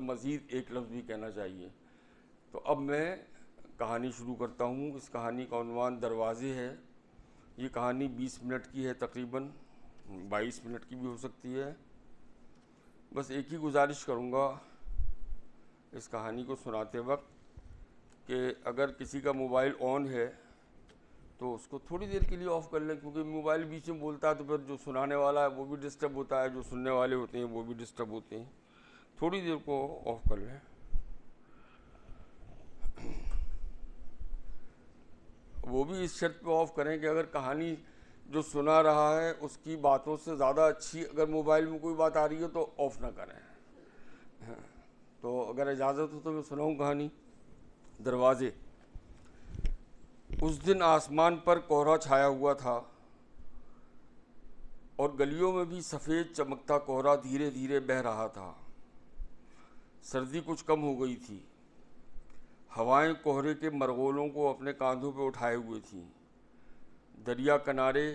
مزید ایک لفظ بھی کہنا چاہیے۔ تو اب میں کہانی شروع کرتا ہوں۔ اس کہانی کا عنوان دروازے ہے۔ یہ کہانی 20 منٹ کی ہے، تقریباً 22 منٹ کی بھی ہو سکتی ہے۔ بس ایک ہی گزارش کروں گا اس کہانی کو سناتے وقت کہ اگر کسی کا موبائل آن ہے تو اس کو تھوڑی دیر کے لیے آف کر لیں، کیونکہ موبائل بیچ میں بولتا ہے تو پھر جو سنانے والا ہے وہ بھی ڈسٹرب ہوتا ہے، جو سننے والے ہوتے ہیں وہ بھی ڈسٹرب ہوتے ہیں۔ تھوڑی دیر کو آف کر لیں۔ وہ بھی اس شرط پہ آف کریں کہ اگر کہانی جو سنا رہا ہے اس کی باتوں سے زیادہ اچھی اگر موبائل میں کوئی بات آ رہی ہے تو آف نہ کریں۔ تو اگر اجازت ہو تو میں سناؤں کہانی۔ دروازے۔ اس دن آسمان پر کوہرا چھایا ہوا تھا اور گلیوں میں بھی سفید چمکتا کوہرا دھیرے دھیرے بہہ رہا تھا۔ سردی کچھ کم ہو گئی تھی۔ ہوائیں کوہرے کے مرغولوں کو اپنے کاندھوں پہ اٹھائے ہوئے تھیں۔ دریا کنارے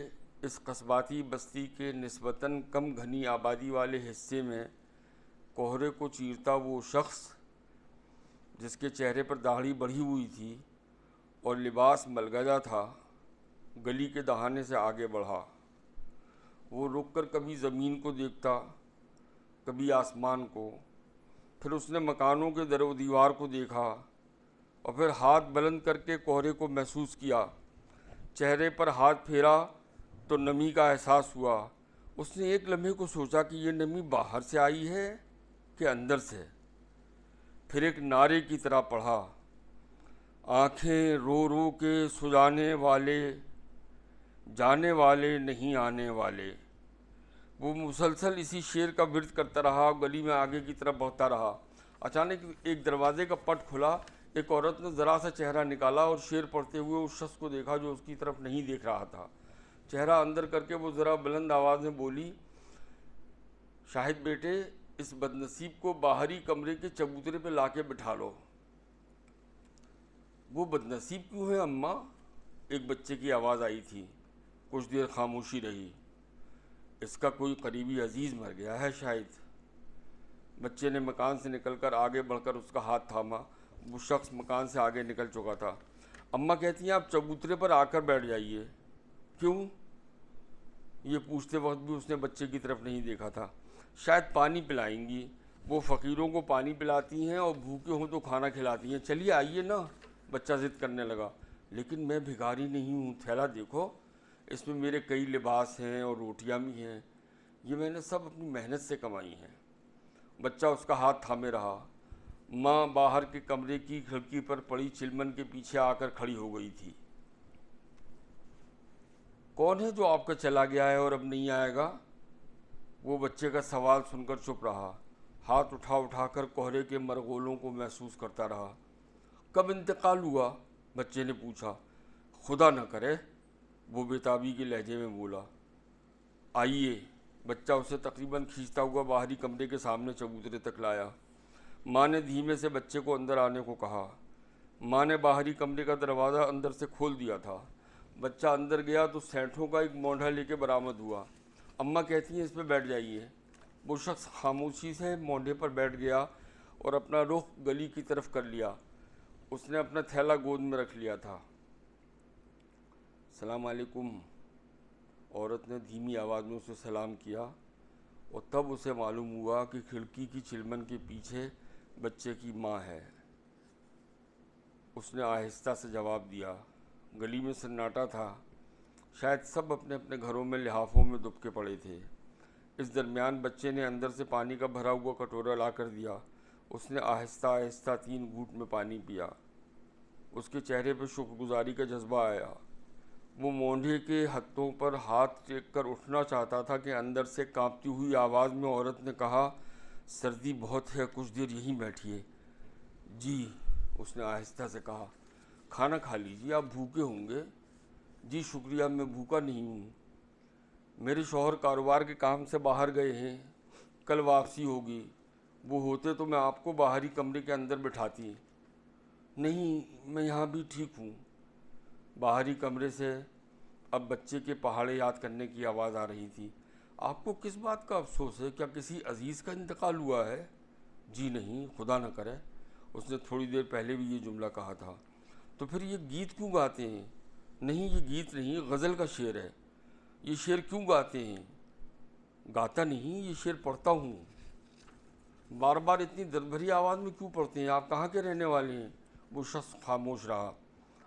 اس قصباتی بستی کے نسبتاً کم گھنی آبادی والے حصے میں کوہرے کو چیرتا وہ شخص جس کے چہرے پر داڑھی بڑھی ہوئی تھی اور لباس ملگجا تھا، گلی کے دہانے سے آگے بڑھا۔ وہ رک کر کبھی زمین کو دیکھتا، کبھی آسمان کو، پھر اس نے مکانوں کے در و دیوار کو دیکھا اور پھر ہاتھ بلند کر کے کوہرے کو محسوس کیا۔ چہرے پر ہاتھ پھیرا تو نمی کا احساس ہوا۔ اس نے ایک لمحے کو سوچا کہ یہ نمی باہر سے آئی ہے کہ اندر سے۔ پھر ایک نعرے کی طرح پڑھا، آنکھیں رو رو کے سجانے والے، جانے والے نہیں آنے والے۔ وہ مسلسل اسی شعر کا ورد کرتا رہا، گلی میں آگے کی طرف بڑھتا رہا۔ اچانک ایک دروازے کا پٹ کھلا، ایک عورت نے ذرا سا چہرہ نکالا اور شعر پڑھتے ہوئے اس شخص کو دیکھا جو اس کی طرف نہیں دیکھ رہا تھا۔ چہرہ اندر کر کے وہ ذرا بلند آواز میں بولی، شاہد بیٹے، اس بد نصیب کو باہری کمرے کے چبوترے پہ لا کے بٹھا لو۔ وہ بد نصیب کیوں ہے اماں؟ ایک بچے کی آواز آئی تھی۔ کچھ دیر خاموشی رہی۔ اس کا کوئی قریبی عزیز مر گیا ہے شاید۔ بچے نے مکان سے نکل کر آگے بڑھ کر اس کا ہاتھ تھاما۔ وہ شخص مکان سے آگے نکل چکا تھا۔ اماں کہتی ہیں آپ چبوترے پر آ کر بیٹھ جائیے۔ کیوں؟ یہ پوچھتے وقت بھی اس نے بچے کی طرف نہیں دیکھا تھا۔ شاید پانی پلائیں گی، وہ فقیروں کو پانی پلاتی ہیں اور بھوکے ہوں تو کھانا کھلاتی ہیں۔ چلیے آئیے نا، بچہ ضد کرنے لگا۔ لیکن میں بھکاری نہیں ہوں، تھیلا دیکھو، اس میں میرے کئی لباس ہیں اور روٹیاں بھی ہیں، یہ میں نے سب اپنی محنت سے کمائی ہیں۔ بچہ اس کا ہاتھ تھامے رہا۔ ماں باہر کے کمرے کی کھڑکی پر پڑی چلمن کے پیچھے آ کر کھڑی ہو گئی تھی۔ کون ہے جو آپ کا چلا گیا ہے اور اب نہیں آئے گا؟ وہ بچے کا سوال سن کر چپ رہا، ہاتھ اٹھا اٹھا کر کوہرے کے مرغولوں کو محسوس کرتا رہا۔ کب انتقال ہوا؟ بچے نے پوچھا۔ خدا نہ کرے، وہ بےتابی کے لہجے میں بولا۔ آئیے، بچہ اسے تقریباً کھینچتا ہوا باہری کمرے کے سامنے چبوترے تک لایا۔ ماں نے دھیمے سے بچے کو اندر آنے کو کہا۔ ماں نے باہری کمرے کا دروازہ اندر سے کھول دیا تھا۔ بچہ اندر گیا تو سینٹھوں کا ایک مونڈھا لے کے برآمد ہوا۔ اماں کہتی ہیں اس پہ بیٹھ جائیے۔ وہ شخص خاموشی سے مونڈھے پر بیٹھ گیا اور اپنا رخ گلی کی طرف کر لیا۔ اس نے اپنا تھیلا گود میں رکھ لیا تھا۔ السلام علیکم، عورت نے دھیمی آواز میں اسے سلام کیا اور تب اسے معلوم ہوا کہ کھڑکی کی چلمن کے پیچھے بچے کی ماں ہے۔ اس نے آہستہ سے جواب دیا۔ گلی میں سناٹا تھا، شاید سب اپنے اپنے گھروں میں لحافوں میں دب کے پڑے تھے۔ اس درمیان بچے نے اندر سے پانی کا بھرا ہوا کٹورا لا کر دیا۔ اس نے آہستہ آہستہ 3 گھونٹ میں پانی پیا۔ اس کے چہرے پہ شکر گزاری کا جذبہ آیا۔ وہ مونڈھے کے ہتھوں پر ہاتھ ٹیک کر اٹھنا چاہتا تھا کہ اندر سے کانپتی ہوئی آواز میں عورت نے کہا، سردی بہت ہے، کچھ دیر یہیں بیٹھیے۔ جی، اس نے آہستہ سے کہا۔ کھانا کھا لیجیے، آپ بھوکے ہوں گے۔ جی شکریہ، میں بھوکا نہیں ہوں۔ میرے شوہر کاروبار کے کام سے باہر گئے ہیں، کل واپسی ہوگی۔ وہ ہوتے تو میں آپ کو باہری کمرے کے اندر بٹھاتی۔ نہیں، میں یہاں بھی ٹھیک ہوں۔ باہری کمرے سے اب بچے کے پہاڑے یاد کرنے کی آواز آ رہی تھی۔ آپ کو کس بات کا افسوس ہے؟ کیا کسی عزیز کا انتقال ہوا ہے؟ جی نہیں، خدا نہ کرے، اس نے تھوڑی دیر پہلے بھی یہ جملہ کہا تھا۔ تو پھر یہ گیت کیوں گاتے ہیں؟ نہیں، یہ گیت نہیں، غزل کا شعر ہے۔ یہ شعر کیوں گاتے ہیں؟ گاتا نہیں، یہ شعر پڑھتا ہوں۔ بار بار اتنی درد بھری آواز میں کیوں پڑھتے ہیں؟ آپ کہاں کے رہنے والے ہیں؟ وہ شخص خاموش رہا۔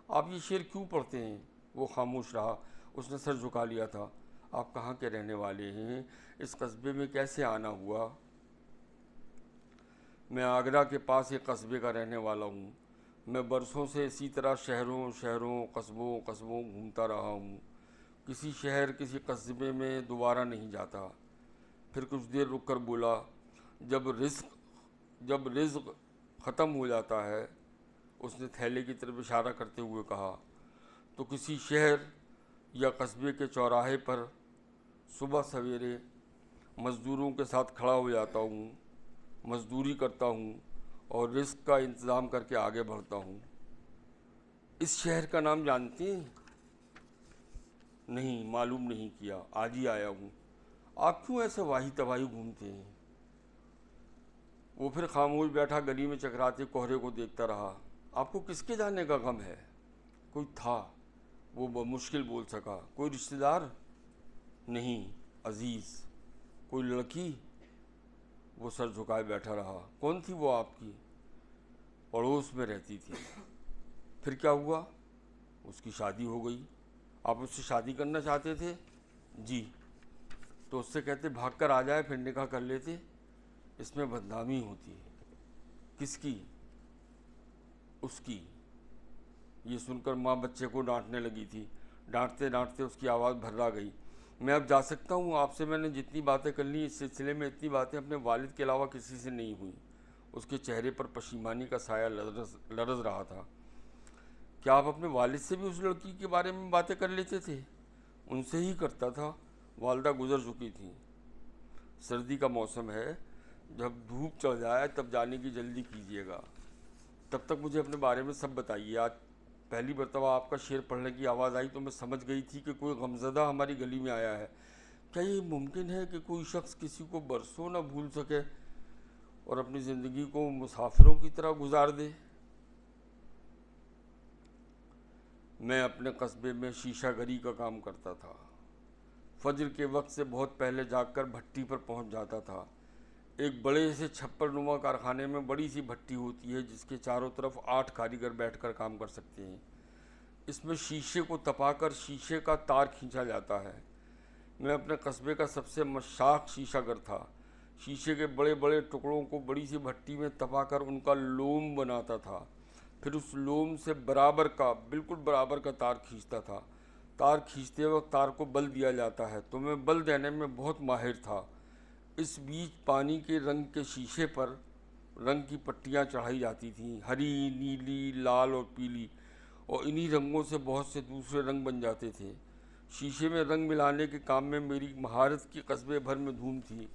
آپ یہ شعر کیوں پڑھتے ہیں؟ وہ خاموش رہا۔ اس نے سر جھکا لیا تھا۔ آپ کہاں کے رہنے والے ہیں؟ اس قصبے میں کیسے آنا ہوا؟ میں آگرہ کے پاس ایک قصبے کا رہنے والا ہوں۔ میں برسوں سے اسی طرح شہروں قصبوں گھومتا رہا ہوں۔ کسی شہر کسی قصبے میں دوبارہ نہیں جاتا۔ پھر کچھ دیر رک کر بولا، جب رزق ختم ہو جاتا ہے، اس نے تھیلے کی طرف اشارہ کرتے ہوئے کہا، تو کسی شہر یا قصبے کے چوراہے پر صبح سویرے مزدوروں کے ساتھ کھڑا ہو جاتا ہوں، مزدوری کرتا ہوں اور رزق کا انتظام کر کے آگے بڑھتا ہوں۔ اس شہر کا نام جانتے ہیں؟ نہیں، معلوم نہیں کیا، آج ہی آیا ہوں۔ آپ کیوں ایسے واہی تباہی گھومتے ہیں؟ وہ پھر خاموش بیٹھا گلی میں چکراتے کوہرے کو دیکھتا رہا۔ آپ کو کس کے جانے کا غم ہے؟ کوئی تھا، وہ بمشکل بول سکا۔ کوئی رشتہ دار؟ نہیں، عزیز۔ کوئی لڑکی؟ وہ سر جھکائے بیٹھا رہا۔ کون تھی وہ آپ کی؟ پڑوس میں رہتی تھی۔ پھر کیا ہوا؟ اس کی شادی ہو گئی۔ آپ اس سے شادی کرنا چاہتے تھے؟ جی۔ تو اس سے کہتے بھاگ کر آ جائے، پھر نکاح کر لیتے۔ اس میں بدنامی ہوتی ہے۔ کس کی؟ اس کی۔ یہ سن کر ماں بچے کو ڈانٹنے لگی تھی۔ ڈانٹتے ڈانٹتے اس کی آواز بھرا گئی۔ میں اب جا سکتا ہوں؟ آپ سے میں نے جتنی باتیں کر لی، اس سلسلے میں اتنی باتیں اپنے والد کے علاوہ کسی سے نہیں ہوئیں۔ اس کے چہرے پر پشیمانی کا سایہ لرز رہا تھا۔ کیا آپ اپنے والد سے بھی اس لڑکی کے بارے میں باتیں کر لیتے تھے؟ ان سے ہی کرتا تھا۔ والدہ گزر چکی تھیں۔ سردی کا موسم ہے، جب دھوپ چڑھ جائے تب جانے کی جلدی کیجیے گا۔ تب تک مجھے اپنے بارے میں سب بتائیے۔ آج پہلی مرتبہ آپ کا شعر پڑھنے کی آواز آئی تو میں سمجھ گئی تھی کہ کوئی غمزدہ ہماری گلی میں آیا ہے۔ کیا یہ ممکن ہے کہ کوئی شخص کسی کو برسوں نہ بھول سکے اور اپنی زندگی کو مسافروں کی طرح گزار دے؟ میں اپنے قصبے میں شیشہ گری کا کام کرتا تھا۔ فجر کے وقت سے بہت پہلے جاگ کر بھٹی پر پہنچ جاتا تھا۔ ایک بڑے سے چھپر نما کارخانے میں بڑی سی بھٹی ہوتی ہے جس کے چاروں طرف 8 کاریگر بیٹھ کر کام کر سکتے ہیں۔ اس میں شیشے کو تپا کر شیشے کا تار کھینچا جاتا ہے۔ میں اپنے قصبے کا سب سے مشاق شیشہ گر تھا۔ شیشے کے بڑے بڑے ٹکڑوں کو بڑی سی بھٹی میں تپا کر ان کا لوم بناتا تھا۔ پھر اس لوم سے بالکل برابر کا تار کھینچتا تھا۔ تار کھینچتے وقت تار کو بل دیا جاتا ہے، تو میں بل دینے میں بہت ماہر تھا۔ اس بیچ پانی کے رنگ کے شیشے پر رنگ کی پٹیاں چڑھائی جاتی تھیں، ہری، نیلی، لال اور پیلی، اور انہی رنگوں سے بہت سے دوسرے رنگ بن جاتے تھے۔ شیشے میں رنگ ملانے کے کام میں میری مہارت کی قصبے بھر میں دھوم تھی۔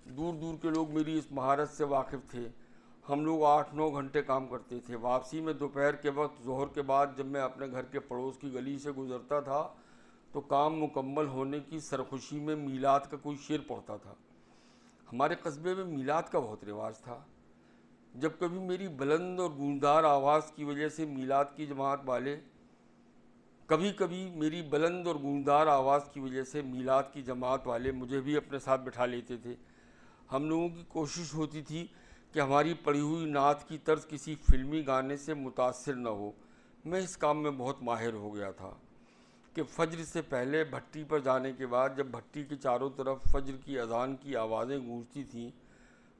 دور دور کے لوگ میری اس مہارت سے واقف تھے۔ ہم لوگ 8-9 گھنٹے کام کرتے تھے۔ واپسی میں دوپہر کے وقت ظہر کے بعد جب میں اپنے گھر کے پڑوس کی گلی سے گزرتا تھا تو کام مکمل ہونے کی سرخوشی میں میلاد کا کوئی شعر پڑھتا تھا۔ ہمارے قصبے میں میلاد کا بہت رواج تھا۔ جب کبھی میری بلند اور گونجدار آواز کی وجہ سے میلاد کی جماعت والے مجھے بھی اپنے ساتھ بٹھا لیتے تھے۔ ہم لوگوں کی کوشش ہوتی تھی کہ ہماری پڑھی ہوئی نعت کی طرز کسی فلمی گانے سے متاثر نہ ہو۔ میں اس کام میں بہت ماہر ہو گیا تھا کہ فجر سے پہلے بھٹی پر جانے کے بعد جب بھٹی کے چاروں طرف فجر کی اذان کی آوازیں گونجتی تھیں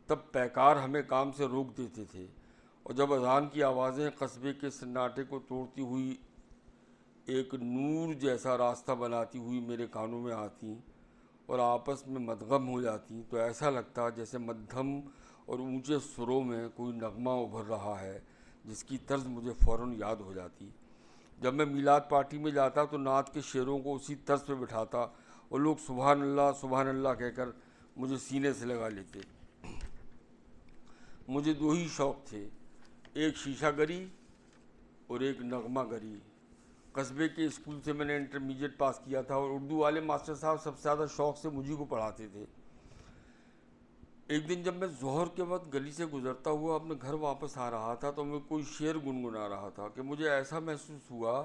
تب پیکار ہمیں کام سے روک دیتے تھے، اور جب اذان کی آوازیں قصبے کے سناٹے کو توڑتی ہوئی ایک نور جیسا راستہ بناتی ہوئی میرے کانوں میں آتیں اور آپس میں مدغم ہو جاتیں تو ایسا لگتا جیسے مدھم اور اونچے سروں میں کوئی نغمہ ابھر رہا ہے جس کی طرز مجھے فوراً یاد ہو جاتی۔ جب میں میلاد پارٹی میں جاتا تو نعت کے شعروں کو اسی طرز پہ بٹھاتا اور لوگ سبحان اللہ کہہ کر مجھے سینے سے لگا لیتے۔ مجھے 2 ہی شوق تھے، ایک شیشہ گری اور ایک نغمہ گری۔ قصبے کے اسکول سے میں نے انٹرمیڈیٹ پاس کیا تھا اور اردو والے ماسٹر صاحب سب سے زیادہ شوق سے مجھے کو پڑھاتے تھے۔ ایک دن جب میں ظہر کے وقت گلی سے گزرتا ہوا اپنے گھر واپس آ رہا تھا تو میں کوئی شعر گنگنا رہا تھا کہ مجھے ایسا محسوس ہوا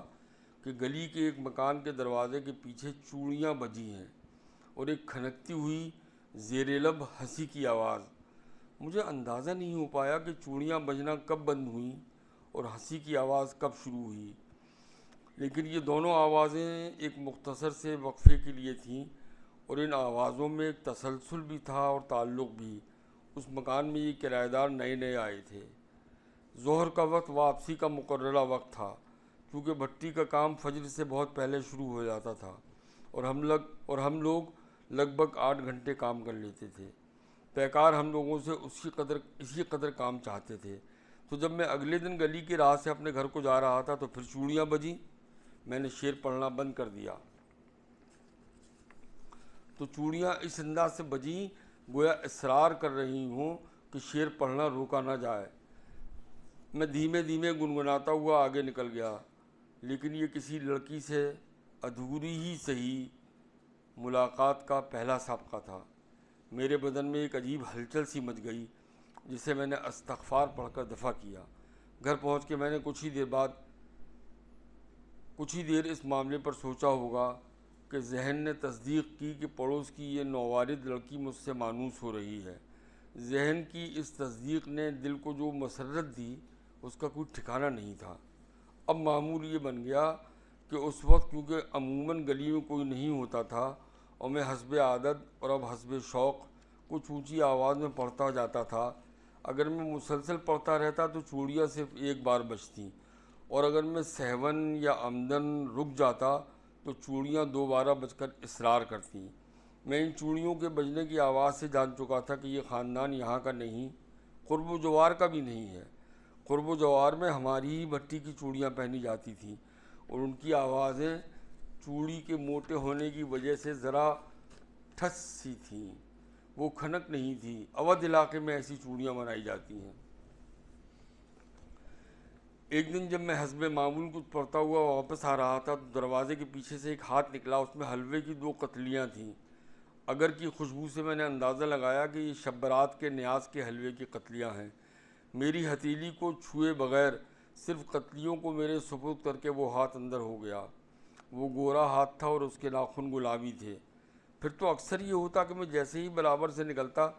کہ گلی کے ایک مکان کے دروازے کے پیچھے چوڑیاں بجی ہیں اور ایک کھنکتی ہوئی زیر لب ہنسی کی آواز۔ مجھے اندازہ نہیں ہو پایا کہ چوڑیاں بجنا کب بند ہوئیں اور ہنسی کی آواز کب شروع ہوئی، لیکن یہ دونوں آوازیں ایک مختصر سے وقفے کے لیے تھیں، اور ان آوازوں میں ایک تسلسل بھی تھا اور تعلق بھی۔ اس مکان میں یہ کرایہ دار نئے نئے آئے تھے۔ ظہر کا وقت واپسی کا مقررہ وقت تھا، کیونکہ بھٹی کا کام فجر سے بہت پہلے شروع ہو جاتا تھا اور ہم لوگ لگ بھگ 8 گھنٹے کام کر لیتے تھے۔ پیکار ہم لوگوں سے اسی قدر کام چاہتے تھے۔ تو جب میں اگلے دن گلی کے راہ سے اپنے گھر کو جا رہا تھا تو پھر چوڑیاں بجیں۔ میں نے شعر پڑھنا بند کر دیا تو چوڑیاں اس انداز سے بجیں گویا اصرار کر رہی ہوں کہ شعر پڑھنا روکا نہ جائے۔ میں دھیمے دھیمے گنگناتا ہوا آگے نکل گیا، لیکن یہ کسی لڑکی سے ادھوری ہی صحیح ملاقات کا پہلا سابقہ تھا۔ میرے بدن میں ایک عجیب ہلچل سی مچ گئی جسے میں نے استغفار پڑھ کر دفع کیا۔ گھر پہنچ کے میں نے کچھ ہی دیر اس معاملے پر سوچا ہوگا کہ ذہن نے تصدیق کی کہ پڑوس کی یہ نووارد لڑکی مجھ سے مانوس ہو رہی ہے۔ ذہن کی اس تصدیق نے دل کو جو مسرت دی اس کا کوئی ٹھکانہ نہیں تھا۔ اب معمول یہ بن گیا کہ اس وقت کیونکہ عموماً گلی میں کوئی نہیں ہوتا تھا اور میں حسب عادت اور اب حسب شوق کچھ اونچی آواز میں پڑھتا جاتا تھا، اگر میں مسلسل پڑھتا رہتا تو چوڑیاں صرف ایک بار بجتیں، اور اگر میں سہون یا عمدن رک جاتا تو چوڑیاں 2 بار بج کر اصرار کرتیں۔ میں ان چوڑیوں کے بجنے کی آواز سے جان چکا تھا کہ یہ خاندان یہاں کا نہیں، قرب و جوار کا بھی نہیں ہے۔ قرب و جوار میں ہماری ہی بھٹی کی چوڑیاں پہنی جاتی تھیں، اور ان کی آوازیں چوڑی کے موٹے ہونے کی وجہ سے ذرا ٹھس سی تھیں، وہ کھنک نہیں تھی۔ اودھ علاقے میں ایسی چوڑیاں بنائی جاتی ہیں۔ ایک دن جب میں حسب معمول کچھ پڑھتا ہوا واپس آ رہا تھا تو دروازے کے پیچھے سے ایک ہاتھ نکلا، اس میں حلوے کی 2 قتلیاں تھیں۔ اگر کی خوشبو سے میں نے اندازہ لگایا کہ یہ شب برات کے نیاز کے حلوے کی قتلیاں ہیں۔ میری ہتھیلی کو چھوئے بغیر صرف قتلیوں کو میرے سپرد کر کے وہ ہاتھ اندر ہو گیا۔ وہ گورا ہاتھ تھا اور اس کے ناخن گلابی تھے۔ پھر تو اکثر یہ ہوتا کہ میں جیسے ہی برابر سے نکلتا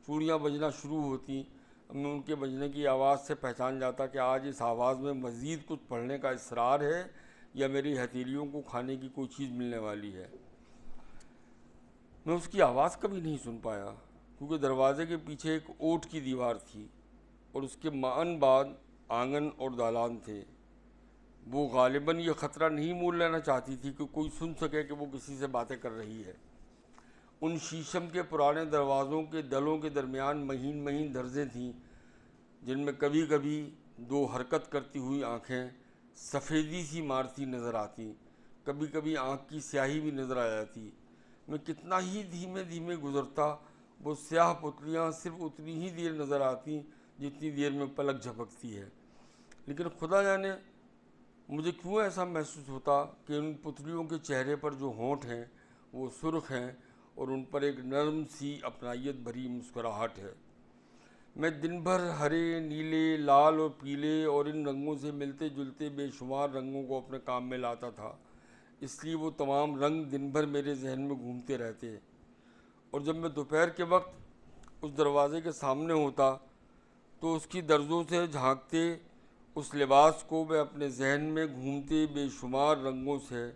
چوڑیاں بجنا شروع ہوتیں۔ میں ان کے بجنے کی آواز سے پہچان جاتا کہ آج اس آواز میں مزید کچھ پڑھنے کا اصرار ہے یا میری ہتھیلیوں کو کھانے کی کوئی چیز ملنے والی ہے۔ میں اس کی آواز کبھی نہیں سن پایا، کیونکہ دروازے کے پیچھے ایک اوٹ کی دیوار تھی اور اس کے معاً بعد آنگن اور دالان تھے۔ وہ غالباً یہ خطرہ نہیں مول لینا چاہتی تھی کہ کوئی سن سکے کہ وہ کسی سے باتیں کر رہی ہے۔ ان شیشم کے پرانے دروازوں کے دلوں کے درمیان مہین مہین درزیں تھیں جن میں کبھی کبھی 2 حرکت کرتی ہوئی آنکھیں سفیدی سی مارتی نظر آتی، کبھی کبھی آنکھ کی سیاہی بھی نظر آ جاتی۔ میں کتنا ہی دھیمے دھیمے گزرتا وہ سیاہ پتلیاں صرف اتنی ہی دیر نظر آتی جتنی دیر میں پلک جھپکتی ہے، لیکن خدا جانے مجھے کیوں ایسا محسوس ہوتا کہ ان پتلیوں کے چہرے پر جو ہونٹ ہیں وہ سرخ ہیں اور ان پر ایک نرم سی اپنائیت بھری مسکراہٹ ہے۔ میں دن بھر ہرے، نیلے، لال اور پیلے اور ان رنگوں سے ملتے جلتے بے شمار رنگوں کو اپنے کام میں لاتا تھا، اس لیے وہ تمام رنگ دن بھر میرے ذہن میں گھومتے رہتے، اور جب میں دوپہر کے وقت اس دروازے کے سامنے ہوتا تو اس کی درزوں سے جھانکتے اس لباس کو میں اپنے ذہن میں گھومتے بے شمار رنگوں سے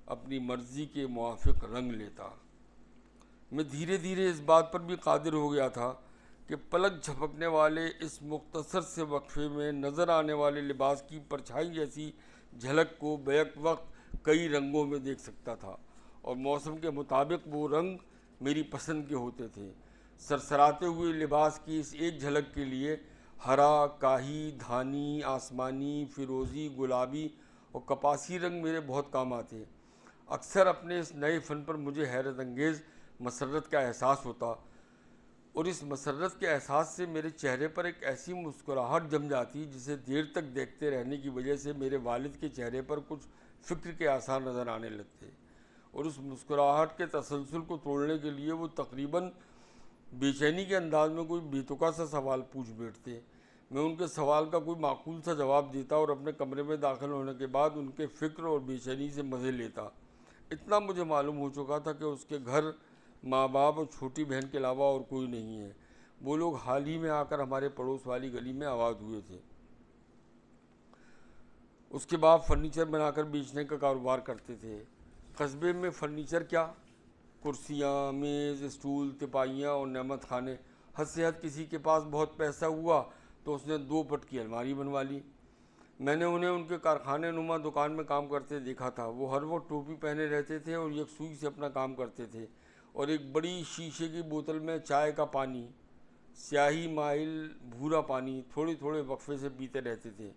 اپنی مرضی کے موافق رنگ لیتا۔ میں دھیرے دھیرے اس بات پر بھی قادر ہو گیا تھا کہ پلک جھپکنے والے اس مختصر سے وقفے میں نظر آنے والے لباس کی پرچھائی جیسی جھلک کو بیک وقت کئی رنگوں میں دیکھ سکتا تھا، اور موسم کے مطابق وہ رنگ میری پسند کے ہوتے تھے۔ سرسراتے ہوئے لباس کی اس ایک جھلک کے لیے ہرا، کاہی، دھانی، آسمانی، فیروزی، گلابی اور کپاسی رنگ میرے بہت کام آتے۔ اکثر اپنے اس نئے فن پر مجھے حیرت انگیز مسرت کا احساس ہوتا، اور اس مسرت کے احساس سے میرے چہرے پر ایک ایسی مسکراہٹ جم جاتی جسے دیر تک دیکھتے رہنے کی وجہ سے میرے والد کے چہرے پر کچھ فکر کے آثار نظر آنے لگتے، اور اس مسکراہٹ کے تسلسل کو توڑنے کے لیے وہ تقریباً بے چینی کے انداز میں کوئی بےتکا سا سوال پوچھ بیٹھتے۔ میں ان کے سوال کا کوئی معقول سا جواب دیتا اور اپنے کمرے میں داخل ہونے کے بعد ان کے فکر اور بے چینی سے مزے لیتا۔ اتنا مجھے معلوم ہو چکا تھا کہ اس کے گھر ماں باپ اور چھوٹی بہن کے علاوہ اور کوئی نہیں ہے۔ وہ لوگ حال ہی میں آ کر ہمارے پڑوس والی گلی میں آباد ہوئے تھے۔ اس کے بعد فرنیچر بنا کر بیچنے کا کاروبار کرتے تھے۔ قصبے میں فرنیچر کیا، کرسیاں، میز، اسٹول، تپائیاں اور نعمت خانے۔ حد سے حد کسی کے پاس بہت پیسہ ہوا تو اس نے 2 فٹ کی الماری بنوا لی۔ میں نے انہیں ان کے کارخانے نما دکان میں کام کرتے دیکھا تھا۔ وہ ہر وقت ٹوپی پہنے رہتے تھے اور یکسوئی سے اپنا کام کرتے تھے، اور ایک بڑی شیشے کی بوتل میں چائے کا پانی، سیاہی مائل بھورا پانی، تھوڑے تھوڑے وقفے سے پیتے رہتے تھے۔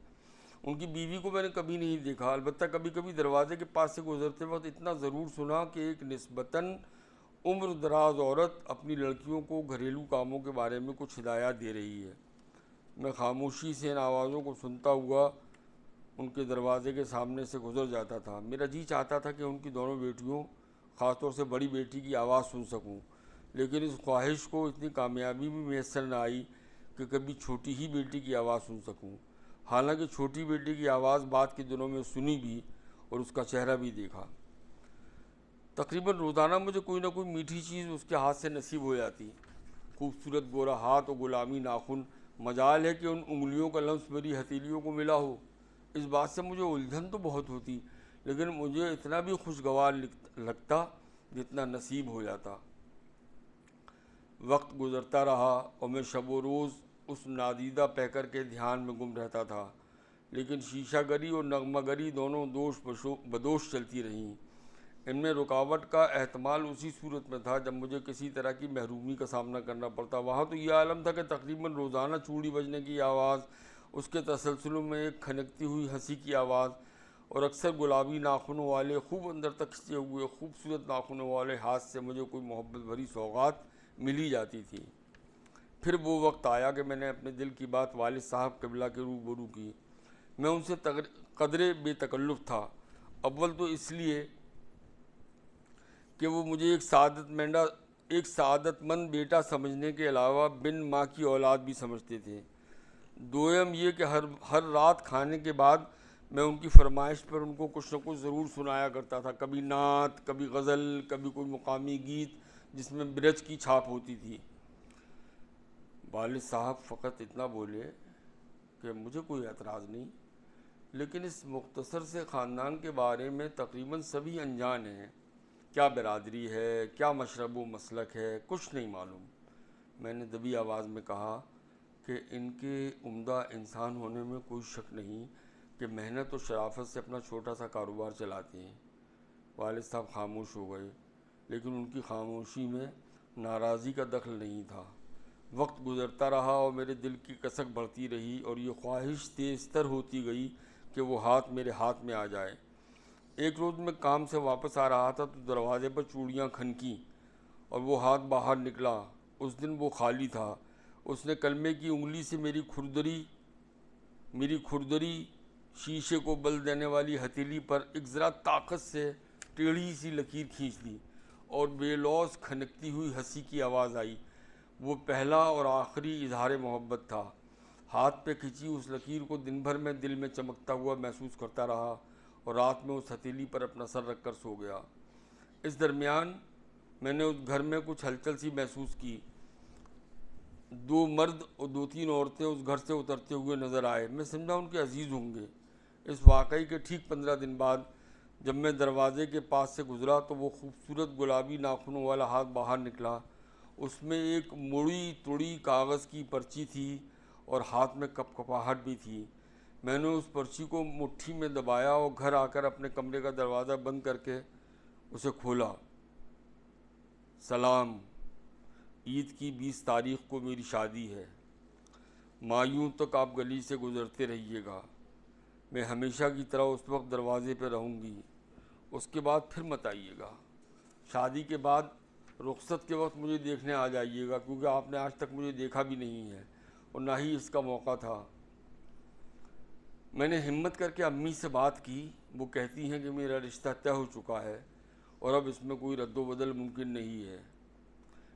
ان کی بیوی کو میں نے کبھی نہیں دیکھا، البتہ کبھی کبھی دروازے کے پاس سے گزرتے وقت اتنا ضرور سنا کہ ایک نسبتاً عمر دراز عورت اپنی لڑکیوں کو گھریلو کاموں کے بارے میں کچھ ہدایات دے رہی ہے۔ میں خاموشی سے ان آوازوں کو سنتا ہوا ان کے دروازے کے سامنے سے گزر جاتا تھا۔ میرا جی چاہتا تھا کہ ان کی دونوں بیٹیوں، خاص طور سے بڑی بیٹی کی آواز سن سکوں، لیکن اس خواہش کو اتنی کامیابی بھی میسر نہ آئی کہ کبھی چھوٹی ہی بیٹی کی آواز سن سکوں۔ حالانکہ چھوٹی بیٹی کی آواز بعد کے دنوں میں سنی بھی اور اس کا چہرہ بھی دیکھا۔ تقریباً روزانہ مجھے کوئی نہ کوئی میٹھی چیز اس کے ہاتھ سے نصیب ہو جاتی۔ خوبصورت گورا ہاتھ اور گلابی ناخن، مجال ہے کہ ان انگلیوں کا لمس میری ہتھیلیوں کو ملا ہو۔ اس بات سے مجھے الجھن تو بہت ہوتی، لیکن مجھے اتنا بھی خوشگوار لگتا جتنا نصیب ہو جاتا۔ وقت گزرتا رہا اور میں شب و روز اس نادیدہ پیکر کے دھیان میں گم رہتا تھا، لیکن شیشہ گری اور نغمہ گری دونوں دوش بدوش چلتی رہیں۔ ان میں رکاوٹ کا احتمال اسی صورت میں تھا جب مجھے کسی طرح کی محرومی کا سامنا کرنا پڑتا۔ وہاں تو یہ عالم تھا کہ تقریباً روزانہ چوڑی بجنے کی آواز، اس کے تسلسل میں ایک کھنکتی ہوئی ہنسی کی آواز، اور اکثر گلابی ناخنوں والے، خوب اندر تک کھنچے ہوئے خوبصورت ناخنوں والے ہاتھ سے مجھے کوئی محبت بھری سوغات مل ہی جاتی تھی۔ پھر وہ وقت آیا کہ میں نے اپنے دل کی بات والد صاحب قبلہ کے روبرو کی۔ میں ان سے قدرے بے تکلف تھا، اول تو اس لیے کہ وہ مجھے ایک سعادت مند بیٹا سمجھنے کے علاوہ بن ماں کی اولاد بھی سمجھتے تھے۔ دوم یہ کہ ہر رات کھانے کے بعد میں ان کی فرمائش پر ان کو کچھ نہ کچھ ضرور سنایا کرتا تھا، کبھی نعت، کبھی غزل، کبھی کوئی مقامی گیت جس میں برج کی چھاپ ہوتی تھی۔ والد صاحب فقط اتنا بولے کہ مجھے کوئی اعتراض نہیں، لیکن اس مختصر سے خاندان کے بارے میں تقریباً سبھی انجان ہیں۔ کیا برادری ہے، کیا مشرب و مسلک ہے، کچھ نہیں معلوم۔ میں نے دبی آواز میں کہا کہ ان کے عمدہ انسان ہونے میں کوئی شک نہیں کہ محنت و شرافت سے اپنا چھوٹا سا کاروبار چلاتے ہیں۔ والد صاحب خاموش ہو گئے، لیکن ان کی خاموشی میں ناراضی کا دخل نہیں تھا۔ وقت گزرتا رہا اور میرے دل کی کسک بڑھتی رہی اور یہ خواہش تیز تر ہوتی گئی کہ وہ ہاتھ میرے ہاتھ میں آ جائے۔ ایک روز میں کام سے واپس آ رہا تھا تو دروازے پر چوڑیاں کھنکیں اور وہ ہاتھ باہر نکلا۔ اس دن وہ خالی تھا۔ اس نے کلمے کی انگلی سے میری کھردری شیشے کو بل دینے والی ہتھیلی پر ایک ذرا طاقت سے ٹیڑھی سی لکیر کھینچ دی اور بے لوث کھنکتی ہوئی ہنسی کی آواز آئی۔ وہ پہلا اور آخری اظہار محبت تھا۔ ہاتھ پہ کھینچی اس لکیر کو دن بھر میں دل میں چمکتا ہوا محسوس کرتا رہا اور رات میں اس ہتھیلی پر اپنا سر رکھ کر سو گیا۔ اس درمیان میں نے اس گھر میں کچھ ہلچل سی محسوس کی۔ 2 مرد اور 2-3 عورتیں اس گھر سے اترتے ہوئے نظر آئے۔ میں سمجھا ان کے عزیز ہوں گے۔ اس واقعے کے ٹھیک 15 دن بعد جب میں دروازے کے پاس سے گزرا تو وہ خوبصورت گلابی ناخنوں والا ہاتھ باہر نکلا۔ اس میں ایک مڑی توڑی کاغذ کی پرچی تھی اور ہاتھ میں کپکپاہٹ بھی تھی۔ میں نے اس پرچی کو مٹھی میں دبایا اور گھر آ کر اپنے کمرے کا دروازہ بند کر کے اسے کھولا۔ سلام، عید کی 20 تاریخ کو میری شادی ہے۔ مایوں تک آپ گلی سے گزرتے رہیے گا۔ میں ہمیشہ کی طرح اس وقت دروازے پہ رہوں گی، اس کے بعد پھر مت آئیے گا۔ شادی کے بعد رخصت کے وقت مجھے دیکھنے آ جائیے گا، کیونکہ آپ نے آج تک مجھے دیکھا بھی نہیں ہے اور نہ ہی اس کا موقع تھا۔ میں نے ہمت کر کے امی سے بات کی۔ وہ کہتی ہیں کہ میرا رشتہ طے ہو چکا ہے اور اب اس میں کوئی رد و بدل ممکن نہیں ہے۔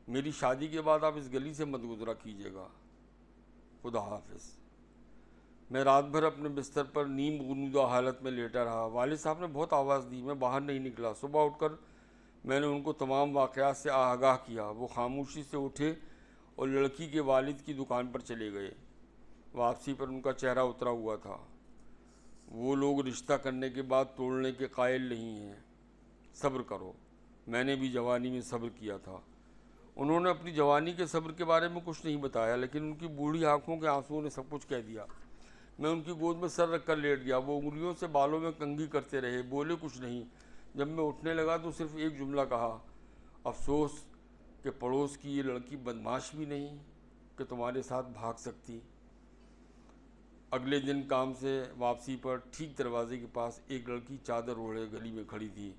میری شادی کے بعد آپ اس گلی سے مت گزرا کیجیے گا، خدا حافظ۔ میں رات بھر اپنے بستر پر نیم غنودہ حالت میں لیٹا رہا۔ والد صاحب نے بہت آواز دی، میں باہر نہیں نکلا۔ صبح اٹھ کر میں نے ان کو تمام واقعات سے آگاہ کیا۔ وہ خاموشی سے اٹھے اور لڑکی کے والد کی دکان پر چلے گئے۔ واپسی پر ان کا چہرہ اترا ہوا تھا۔ وہ لوگ رشتہ کرنے کے بعد توڑنے کے قائل نہیں ہیں، صبر کرو۔ میں نے بھی جوانی میں صبر کیا تھا۔ انہوں نے اپنی جوانی کے صبر کے بارے میں کچھ نہیں بتایا، لیکن ان کی بوڑھی آنکھوں کے آنسوؤں نے سب کچھ کہہ دیا۔ میں ان کی گود میں سر رکھ کر لیٹ گیا۔ وہ انگلیوں سے بالوں میں کنگھی کرتے رہے، بولے کچھ نہیں۔ جب میں اٹھنے لگا تو صرف ایک جملہ کہا، افسوس کہ پڑوس کی یہ لڑکی بدمعاش بھی نہیں کہ تمہارے ساتھ بھاگ سکتی۔ اگلے دن کام سے واپسی پر ٹھیک دروازے کے پاس ایک لڑکی چادر اوڑھے گلی میں کھڑی تھی۔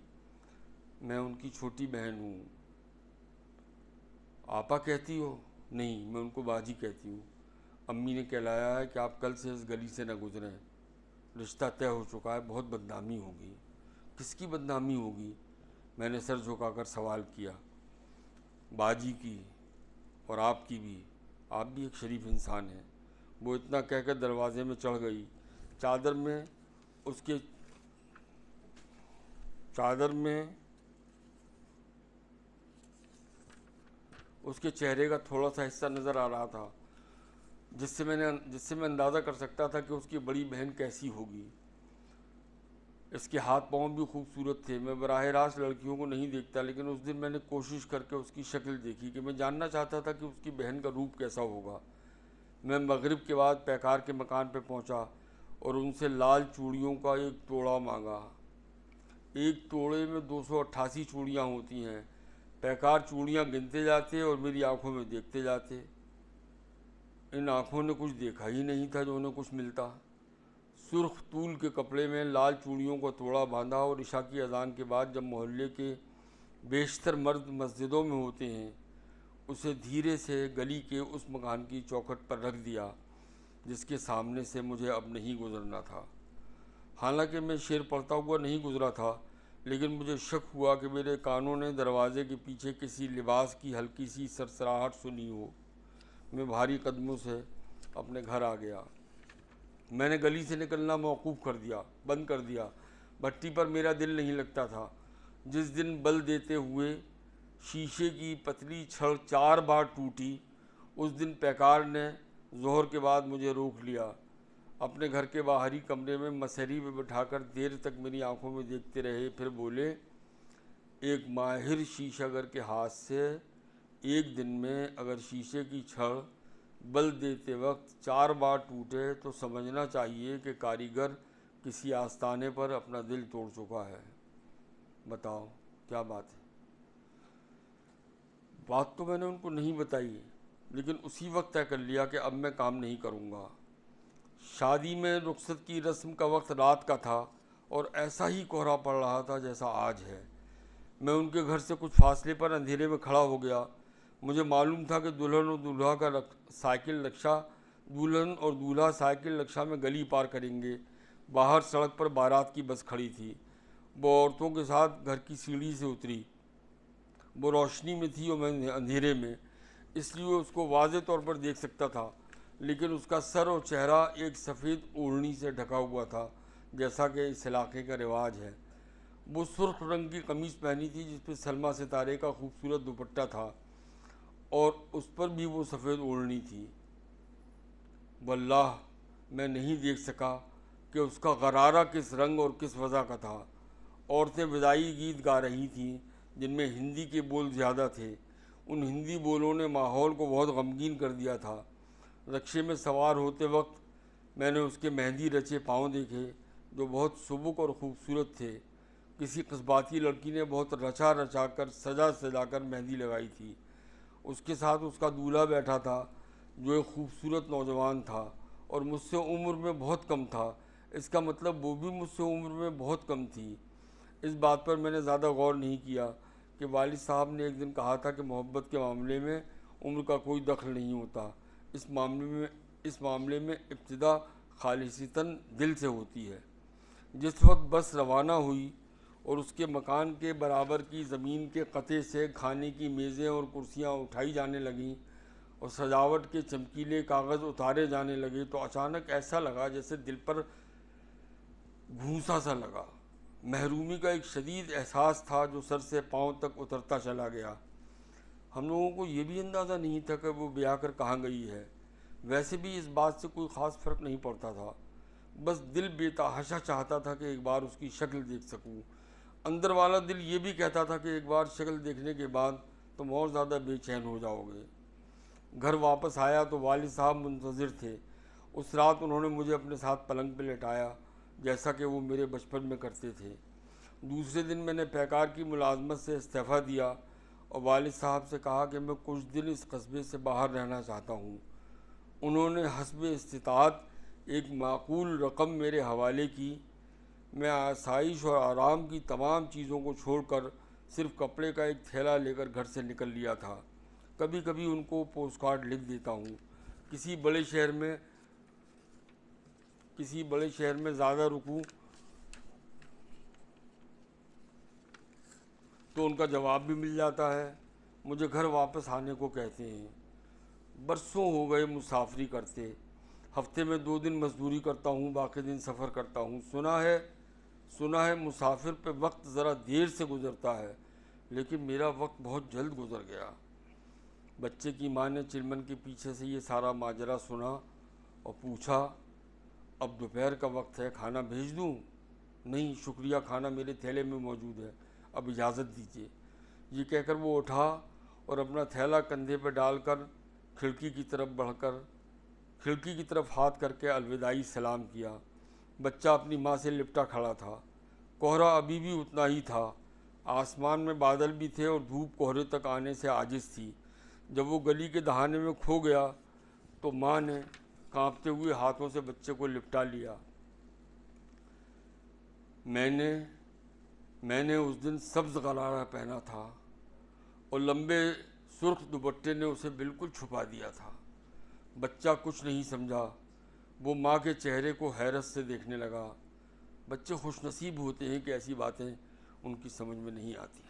میں ان کی چھوٹی بہن ہوں۔ آپا کہتی ہو؟ نہیں، میں ان کو باجی کہتی ہوں۔ امی نے کہلایا ہے کہ آپ کل سے اس گلی سے نہ گزریں، رشتہ طے ہو چکا ہے، بہت بدنامی ہوگی۔ کس کی بدنامی ہوگی؟ میں نے سر جھکا کر سوال کیا۔ باجی کی، اور آپ کی بھی، آپ بھی ایک شریف انسان ہیں۔ وہ اتنا کہہ کر دروازے میں چڑھ گئی۔ چادر میں اس کے چہرے کا تھوڑا سا حصہ نظر آ رہا تھا، جس سے میں اندازہ کر سکتا تھا کہ اس کی بڑی بہن کیسی ہوگی۔ اس کے ہاتھ پاؤں بھی خوبصورت تھے۔ میں براہ راست لڑکیوں کو نہیں دیکھتا، لیکن اس دن میں نے کوشش کر کے اس کی شکل دیکھی کہ میں جاننا چاہتا تھا کہ اس کی بہن کا روپ کیسا ہوگا۔ میں مغرب کے بعد پیکار کے مکان پہ پہنچا اور ان سے لال چوڑیوں کا ایک توڑا مانگا۔ ایک توڑے میں 288 چوڑیاں ہوتی ہیں۔ پیکار چوڑیاں گنتے جاتے اور میری آنکھوں میں دیکھتے جاتے۔ ان آنکھوں نے کچھ دیکھا ہی نہیں تھا جو انہیں کچھ ملتا۔ سرخ طول کے کپڑے میں لال چوڑیوں کا توڑا باندھا اور عشاء کی اذان کے بعد جب محلے کے بیشتر مرد مسجدوں میں ہوتے ہیں، اسے دھیرے سے گلی کے اس مکان کی چوکھٹ پر رکھ دیا جس کے سامنے سے مجھے اب نہیں گزرنا تھا۔ حالانکہ میں شعر پڑھتا ہوا نہیں گزرا تھا، لیکن مجھے شک ہوا کہ میرے کانوں نے دروازے کے پیچھے کسی لباس کی ہلکی سی سرسراہٹ سنی ہو۔ میں بھاری قدموں سے اپنے گھر آ گیا۔ میں نے گلی سے نکلنا موقوف بند کر دیا۔ بھٹی پر میرا دل نہیں لگتا تھا۔ جس دن بل دیتے ہوئے شیشے کی پتلی چھڑ 4 بار ٹوٹی، اس دن پیکار نے ظہر کے بعد مجھے روک لیا۔ اپنے گھر کے باہری کمرے میں مسہری پہ بٹھا کر دیر تک میری آنکھوں میں دیکھتے رہے، پھر بولے، ایک ماہر شیشہ گر کے ہاتھ سے ایک دن میں اگر شیشے کی چھڑ بل دیتے وقت 4 بار ٹوٹے تو سمجھنا چاہیے کہ کاریگر کسی آستانے پر اپنا دل توڑ چکا ہے۔ بتاؤ کیا بات ہے؟ بات تو میں نے ان کو نہیں بتائی، لیکن اسی وقت طے کر لیا کہ اب میں کام نہیں کروں گا۔ شادی میں رخصت کی رسم کا وقت رات کا تھا اور ایسا ہی کہرا پڑ رہا تھا جیسا آج ہے۔ میں ان کے گھر سے کچھ فاصلے پر اندھیرے میں کھڑا ہو گیا۔ مجھے معلوم تھا کہ دلہن اور دولہا سائیکل رکشہ میں گلی پار کریں گے۔ باہر سڑک پر بارات کی بس کھڑی تھی۔ وہ عورتوں کے ساتھ گھر کی سیڑھی سے اتری۔ وہ روشنی میں تھی اور میں اندھیرے میں، اس لیے اس کو واضح طور پر دیکھ سکتا تھا، لیکن اس کا سر اور چہرہ ایک سفید اوڑھنی سے ڈھکا ہوا تھا، جیسا کہ اس علاقے کا رواج ہے۔ وہ سرخ رنگ کی قمیص پہنی تھی جس پہ سلمیٰ ستارے کا خوبصورت دوپٹہ تھا، اور اس پر بھی وہ سفید اوڑھنی تھی۔ واللہ میں نہیں دیکھ سکا کہ اس کا غرارہ کس رنگ اور کس وضع کا تھا۔ عورتیں وداعی گیت گا رہی تھیں جن میں ہندی کے بول زیادہ تھے۔ ان ہندی بولوں نے ماحول کو بہت غمگین کر دیا تھا۔ رکشے میں سوار ہوتے وقت میں نے اس کے مہندی رچے پاؤں دیکھے جو بہت سبک اور خوبصورت تھے۔ کسی قصباتی لڑکی نے بہت رچا کر سجا کر مہندی لگائی تھی۔ اس کے ساتھ اس کا دولہا بیٹھا تھا جو ایک خوبصورت نوجوان تھا اور مجھ سے عمر میں بہت کم تھا۔ اس کا مطلب وہ بھی مجھ سے عمر میں بہت کم تھی۔ اس بات پر میں نے زیادہ غور نہیں کیا کہ والد صاحب نے ایک دن کہا تھا کہ محبت کے معاملے میں عمر کا کوئی دخل نہیں ہوتا۔ اس معاملے میں ابتدا خالصتاً دل سے ہوتی ہے۔ جس وقت بس روانہ ہوئی اور اس کے مکان کے برابر کی زمین کے قطعے سے کھانے کی میزیں اور کرسیاں اٹھائی جانے لگیں اور سجاوٹ کے چمکیلے کاغذ اتارے جانے لگے تو اچانک ایسا لگا جیسے دل پر گھونسا سا لگا۔ محرومی کا ایک شدید احساس تھا جو سر سے پاؤں تک اترتا چلا گیا۔ ہم لوگوں کو یہ بھی اندازہ نہیں تھا کہ وہ بیاہ کر کہاں گئی ہے۔ ویسے بھی اس بات سے کوئی خاص فرق نہیں پڑتا تھا، بس دل بے تحاشا چاہتا تھا کہ ایک بار اس کی شکل دیکھ سکوں۔ اندر والا دل یہ بھی کہتا تھا کہ ایک بار شکل دیکھنے کے بعد تم اور زیادہ بے چین ہو جاؤ گے۔ گھر واپس آیا تو والد صاحب منتظر تھے۔ اس رات انہوں نے مجھے اپنے ساتھ پلنگ پہ لٹایا جیسا کہ وہ میرے بچپن میں کرتے تھے۔ دوسرے دن میں نے پیکار کی ملازمت سے استعفیٰ دیا اور والد صاحب سے کہا کہ میں کچھ دن اس قصبے سے باہر رہنا چاہتا ہوں۔ انہوں نے حسب استطاعت ایک معقول رقم میرے حوالے کی۔ میں آسائش اور آرام کی تمام چیزوں کو چھوڑ کر صرف کپڑے کا ایک تھیلا لے کر گھر سے نکل لیا تھا۔ کبھی کبھی ان کو پوسٹ کارڈ لکھ دیتا ہوں۔ کسی بڑے شہر میں زیادہ رکوں تو ان کا جواب بھی مل جاتا ہے۔ مجھے گھر واپس آنے کو کہتے ہیں۔ برسوں ہو گئے مسافری کرتے۔ ہفتے میں 2 دن مزدوری کرتا ہوں، باقی دن سفر کرتا ہوں۔ سنا ہے مسافر پہ وقت ذرا دیر سے گزرتا ہے، لیکن میرا وقت بہت جلد گزر گیا۔ بچے کی ماں نے چلمن کے پیچھے سے یہ سارا ماجرا سنا اور پوچھا، اب دوپہر کا وقت ہے، کھانا بھیج دوں؟ نہیں شکریہ، کھانا میرے تھیلے میں موجود ہے، اب اجازت دیجیے۔ یہ کہہ کر وہ اٹھا اور اپنا تھیلا کندھے پہ ڈال کر کھڑکی کی طرف ہاتھ کر کے الوداعی سلام کیا۔ بچہ اپنی ماں سے لپٹا کھڑا تھا۔ کوہرا ابھی بھی اتنا ہی تھا۔ آسمان میں بادل بھی تھے اور دھوپ کوہرے تک آنے سے عاجز تھی۔ جب وہ گلی کے دہانے میں کھو گیا تو ماں نے کانپتے ہوئے ہاتھوں سے بچے کو لپٹا لیا۔ میں نے اس دن سبز غرارہ پہنا تھا اور لمبے سرخ دوپٹے نے اسے بالکل چھپا دیا تھا۔ بچہ کچھ نہیں سمجھا۔ وہ ماں کے چہرے کو حیرت سے دیکھنے لگا۔ بچے خوش نصیب ہوتے ہیں کہ ایسی باتیں ان کی سمجھ میں نہیں آتی۔